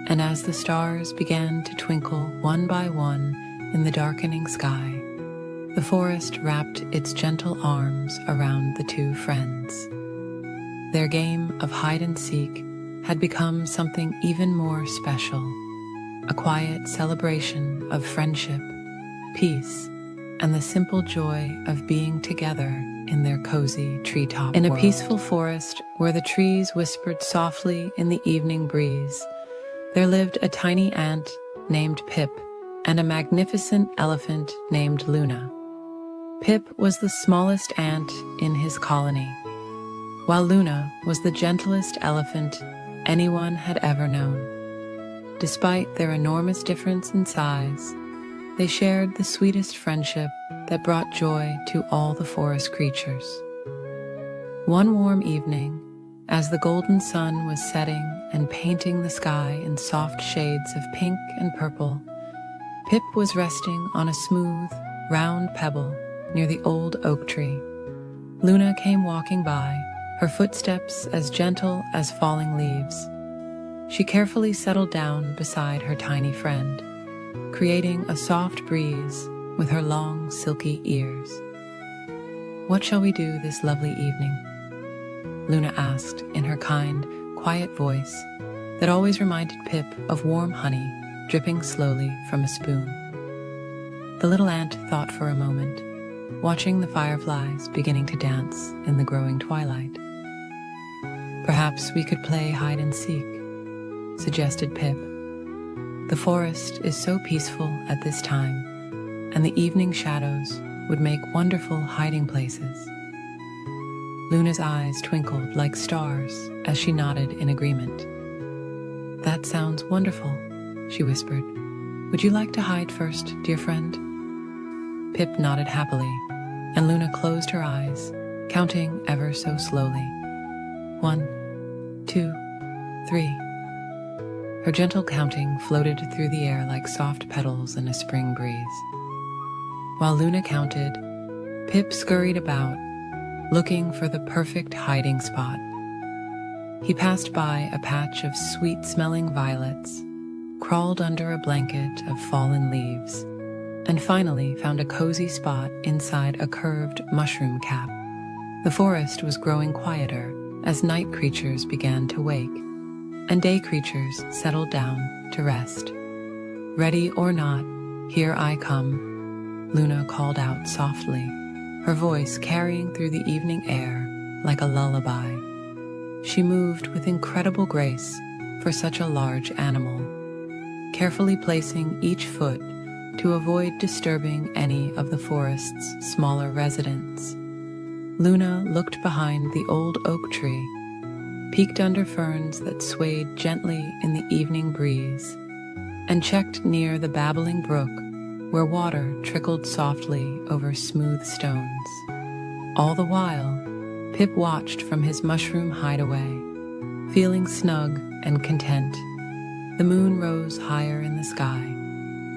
And as the stars began to twinkle one by one in the darkening sky, the forest wrapped its gentle arms around the two friends. their game of hide-and-seek had become something even more special, a quiet celebration of friendship, peace, and the simple joy of being together in their cozy treetop world. In a peaceful forest where the trees whispered softly in the evening breeze, there lived a tiny ant named Pip and a magnificent elephant named Luna. Pip was the smallest ant in his colony, while Luna was the gentlest elephant anyone had ever known. Despite their enormous difference in size, they shared the sweetest friendship that brought joy to all the forest creatures. One warm evening, as the golden sun was setting and painting the sky in soft shades of pink and purple, Pip was resting on a smooth, round pebble near the old oak tree. Luna came walking by, her footsteps as gentle as falling leaves. She carefully settled down beside her tiny friend, creating a soft breeze with her long, silky ears. "What shall we do this lovely evening?" Luna asked in her kind, quiet voice that always reminded Pip of warm honey dripping slowly from a spoon. The little ant thought for a moment, watching the fireflies beginning to dance in the growing twilight. "Perhaps we could play hide and seek," suggested Pip. "The forest is so peaceful at this time, and the evening shadows would make wonderful hiding places." Luna's eyes twinkled like stars as she nodded in agreement. "That sounds wonderful," she whispered. "Would you like to hide first, dear friend?" Pip nodded happily, and Luna closed her eyes, counting ever so slowly. 1, 2, 3. Her gentle counting floated through the air like soft petals in a spring breeze. While Luna counted, Pip scurried about, looking for the perfect hiding spot. He passed by a patch of sweet-smelling violets, crawled under a blanket of fallen leaves, and finally found a cozy spot inside a curved mushroom cap. The forest was growing quieter as night creatures began to wake, and day creatures settled down to rest. "Ready or not, here I come," Luna called out softly, her voice carrying through the evening air like a lullaby. She moved with incredible grace for such a large animal, carefully placing each foot to avoid disturbing any of the forest's smaller residents. Luna looked behind the old oak tree, peeked under ferns that swayed gently in the evening breeze, and checked near the babbling brook where water trickled softly over smooth stones. All the while, Pip watched from his mushroom hideaway, feeling snug and content. The moon rose higher in the sky,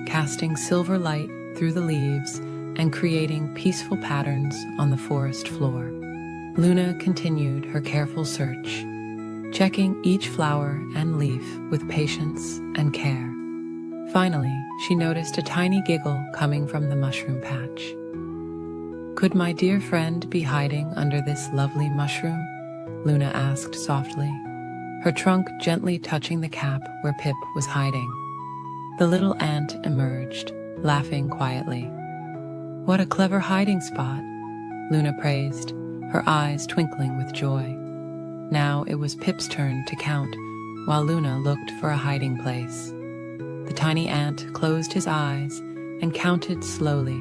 casting silver light through the leaves and creating peaceful patterns on the forest floor. Luna continued her careful search, checking each flower and leaf with patience and care. Finally, she noticed a tiny giggle coming from the mushroom patch. "Could my dear friend be hiding under this lovely mushroom?" Luna asked softly, her trunk gently touching the cap where Pip was hiding. The little ant emerged, laughing quietly. "What a clever hiding spot," Luna praised, her eyes twinkling with joy. Now it was Pip's turn to count, while Luna looked for a hiding place. The tiny ant closed his eyes and counted slowly,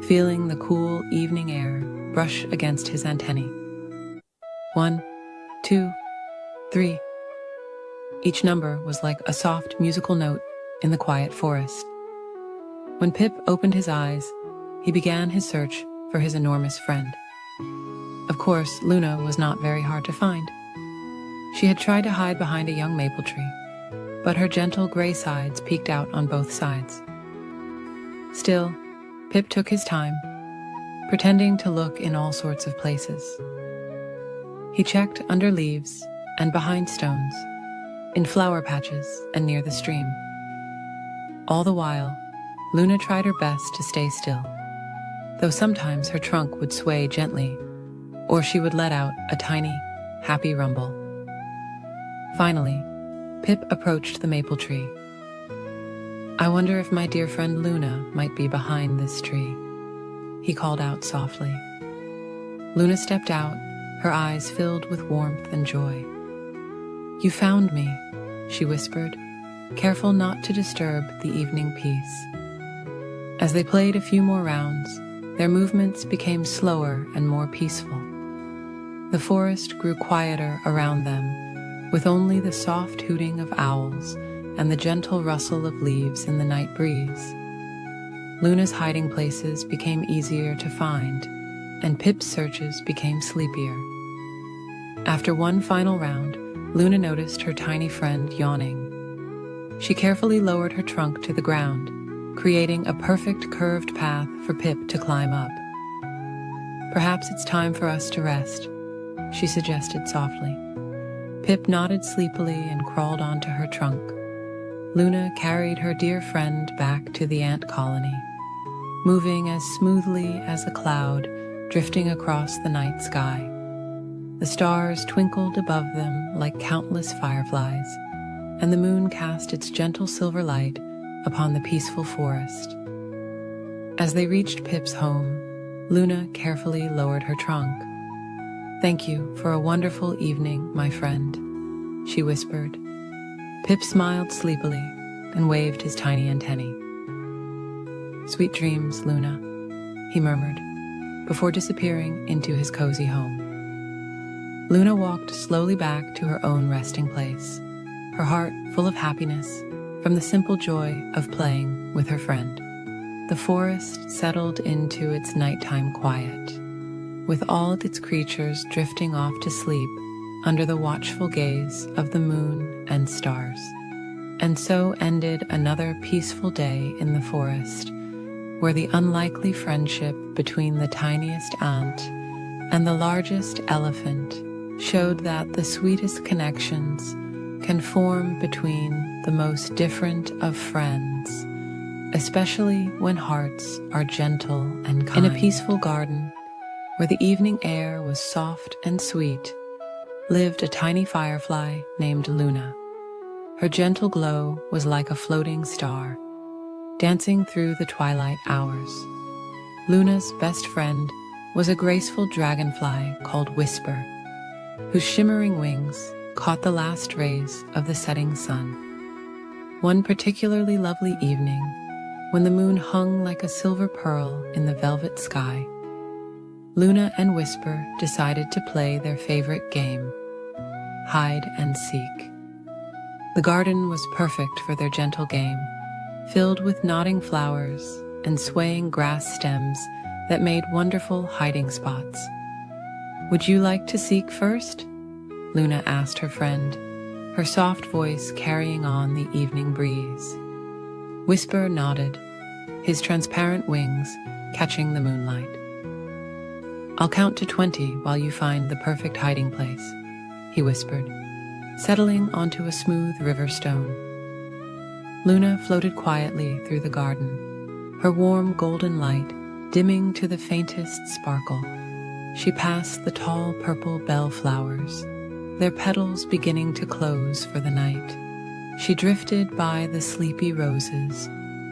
feeling the cool evening air brush against his antennae. 1, 2, 3. Each number was like a soft musical note in the quiet forest. When Pip opened his eyes, he began his search for his enormous friend. Of course, Luna was not very hard to find. She had tried to hide behind a young maple tree, but her gentle gray sides peeked out on both sides. Still, Pip took his time, pretending to look in all sorts of places. He checked under leaves and behind stones, in flower patches and near the stream. All the while, Luna tried her best to stay still, though sometimes her trunk would sway gently, or she would let out a tiny, happy rumble. Finally, Pip approached the maple tree. "I wonder if my dear friend Luna might be behind this tree," he called out softly. Luna stepped out, her eyes filled with warmth and joy. "You found me," she whispered, careful not to disturb the evening peace. As they played a few more rounds, their movements became slower and more peaceful. The forest grew quieter around them, with only the soft hooting of owls and the gentle rustle of leaves in the night breeze. Luna's hiding places became easier to find, and Pip's searches became sleepier. After one final round, Luna noticed her tiny friend yawning. She carefully lowered her trunk to the ground, creating a perfect curved path for Pip to climb up. "Perhaps it's time for us to rest," she suggested softly. Pip nodded sleepily and crawled onto her trunk. Luna carried her dear friend back to the ant colony, moving as smoothly as a cloud drifting across the night sky. The stars twinkled above them like countless fireflies, and the moon cast its gentle silver light upon the peaceful forest. As they reached Pip's home, Luna carefully lowered her trunk. "Thank you for a wonderful evening, my friend," she whispered. Pip smiled sleepily and waved his tiny antennae. "Sweet dreams, Luna," he murmured, before disappearing into his cozy home. Luna walked slowly back to her own resting place, her heart full of happiness from the simple joy of playing with her friend. The forest settled into its nighttime quiet, with all its creatures drifting off to sleep under the watchful gaze of the moon and stars. And so ended another peaceful day in the forest, where the unlikely friendship between the tiniest ant and the largest elephant showed that the sweetest connections can form between the most different of friends, especially when hearts are gentle and kind. In a peaceful garden, where the evening air was soft and sweet, lived a tiny firefly named Luna. Her gentle glow was like a floating star, dancing through the twilight hours. Luna's best friend was a graceful dragonfly called Whisper, whose shimmering wings caught the last rays of the setting sun. One particularly lovely evening, when the moon hung like a silver pearl in the velvet sky, Luna and Whisper decided to play their favorite game, hide and seek. The garden was perfect for their gentle game, filled with nodding flowers and swaying grass stems that made wonderful hiding spots. "Would you like to seek first?" Luna asked her friend, her soft voice carrying on the evening breeze. Whisper nodded, his transparent wings catching the moonlight. "I'll count to 20 while you find the perfect hiding place," he whispered, settling onto a smooth river stone. Luna floated quietly through the garden, her warm golden light dimming to the faintest sparkle. She passed the tall purple bellflowers, their petals beginning to close for the night. She drifted by the sleepy roses,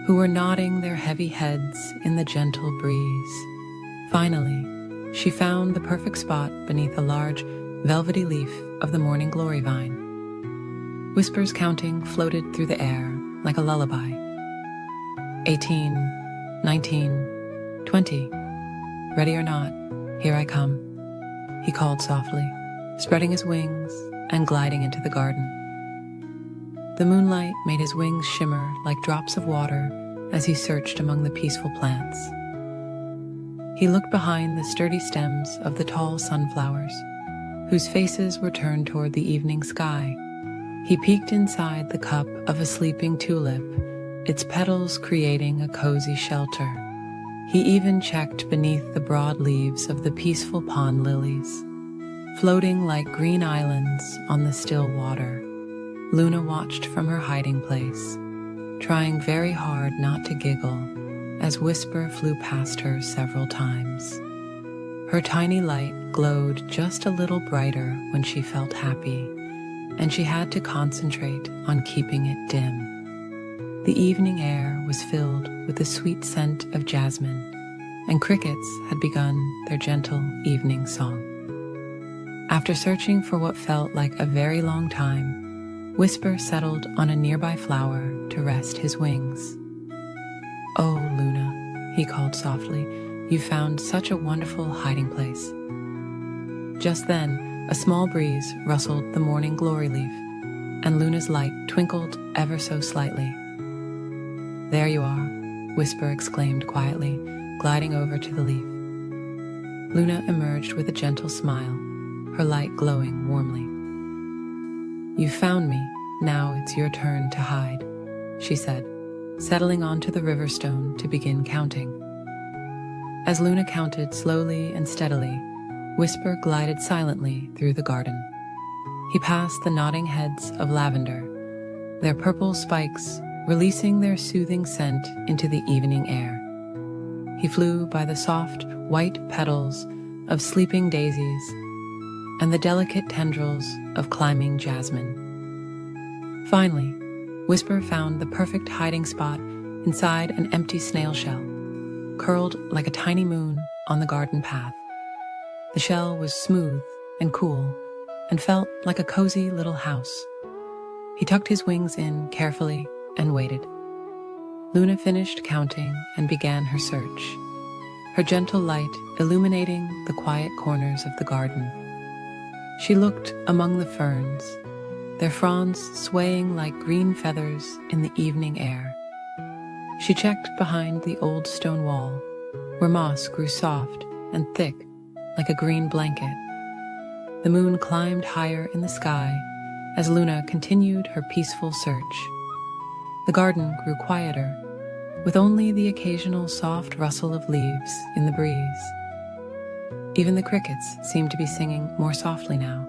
who were nodding their heavy heads in the gentle breeze. Finally, she found the perfect spot beneath a large, velvety leaf of the morning glory vine. Whisper's counting floated through the air like a lullaby. 18, 19, 20. "Ready or not, here I come," he called softly, spreading his wings and gliding into the garden. The moonlight made his wings shimmer like drops of water as he searched among the peaceful plants. He looked behind the sturdy stems of the tall sunflowers, whose faces were turned toward the evening sky. He peeked inside the cup of a sleeping tulip, its petals creating a cozy shelter. He even checked beneath the broad leaves of the peaceful pond lilies, floating like green islands on the still water. Luna watched from her hiding place, trying very hard not to giggle as Whisper flew past her several times. Her tiny light glowed just a little brighter when she felt happy, and she had to concentrate on keeping it dim. The evening air was filled with the sweet scent of jasmine, and crickets had begun their gentle evening song. After searching for what felt like a very long time, Whisper settled on a nearby flower to rest his wings. "Oh, Luna," he called softly, "you found such a wonderful hiding place." Just then, a small breeze rustled the morning glory leaf, and Luna's light twinkled ever so slightly. "There you are," Whisper exclaimed quietly, gliding over to the leaf. Luna emerged with a gentle smile, her light glowing warmly. "You found me, now it's your turn to hide," she said, settling onto the river stone to begin counting. As Luna counted slowly and steadily, Whisper glided silently through the garden. He passed the nodding heads of lavender, their purple spikes releasing their soothing scent into the evening air. He flew by the soft, white petals of sleeping daisies and the delicate tendrils of climbing jasmine. Finally, Whisper found the perfect hiding spot inside an empty snail shell, curled like a tiny moon on the garden path. The shell was smooth and cool and felt like a cozy little house. He tucked his wings in carefully and waited. Luna finished counting and began her search, her gentle light illuminating the quiet corners of the garden. She looked among the ferns, their fronds swaying like green feathers in the evening air. She checked behind the old stone wall, where moss grew soft and thick like a green blanket. The moon climbed higher in the sky as Luna continued her peaceful search. The garden grew quieter, with only the occasional soft rustle of leaves in the breeze. Even the crickets seemed to be singing more softly now,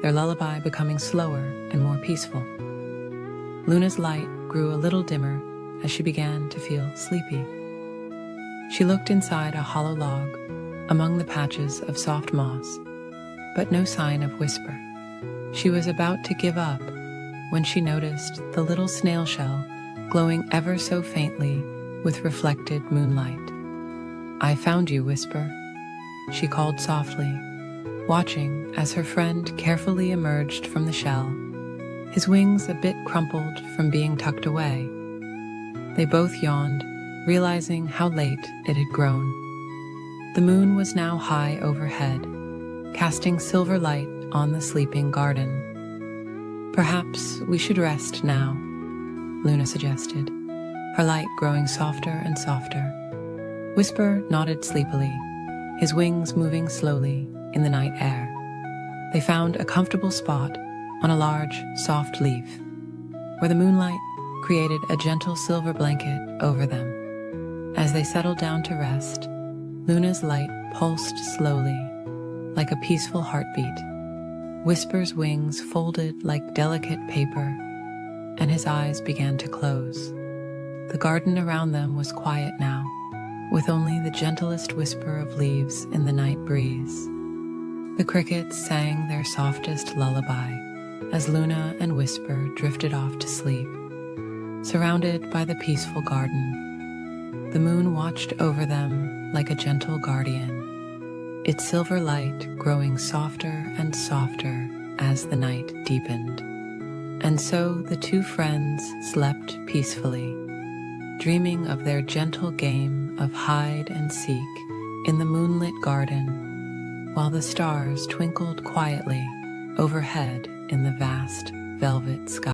their lullaby becoming slower and more peaceful. Luna's light grew a little dimmer as she began to feel sleepy. She looked inside a hollow log among the patches of soft moss, but no sign of Whisper. She was about to give up when she noticed the little snail shell glowing ever so faintly with reflected moonlight. "I found you, Whisper," she called softly, watching as her friend carefully emerged from the shell, his wings a bit crumpled from being tucked away. They both yawned, realizing how late it had grown. The moon was now high overhead, casting silver light on the sleeping garden. "Perhaps we should rest now," Luna suggested, her light growing softer and softer. Whisper nodded sleepily, his wings moving slowly in the night air. They found a comfortable spot on a large, soft leaf, where the moonlight created a gentle silver blanket over them. As they settled down to rest, Luna's light pulsed slowly, like a peaceful heartbeat. Whisper's wings folded like delicate paper, and his eyes began to close. The garden around them was quiet now, with only the gentlest whisper of leaves in the night breeze. The crickets sang their softest lullaby as Luna and Whisper drifted off to sleep. Surrounded by the peaceful garden, the moon watched over them like a gentle guardian, its silver light growing softer and softer as the night deepened. And so the two friends slept peacefully, dreaming of their gentle game of hide and seek in the moonlit garden, while the stars twinkled quietly overhead in the vast velvet sky.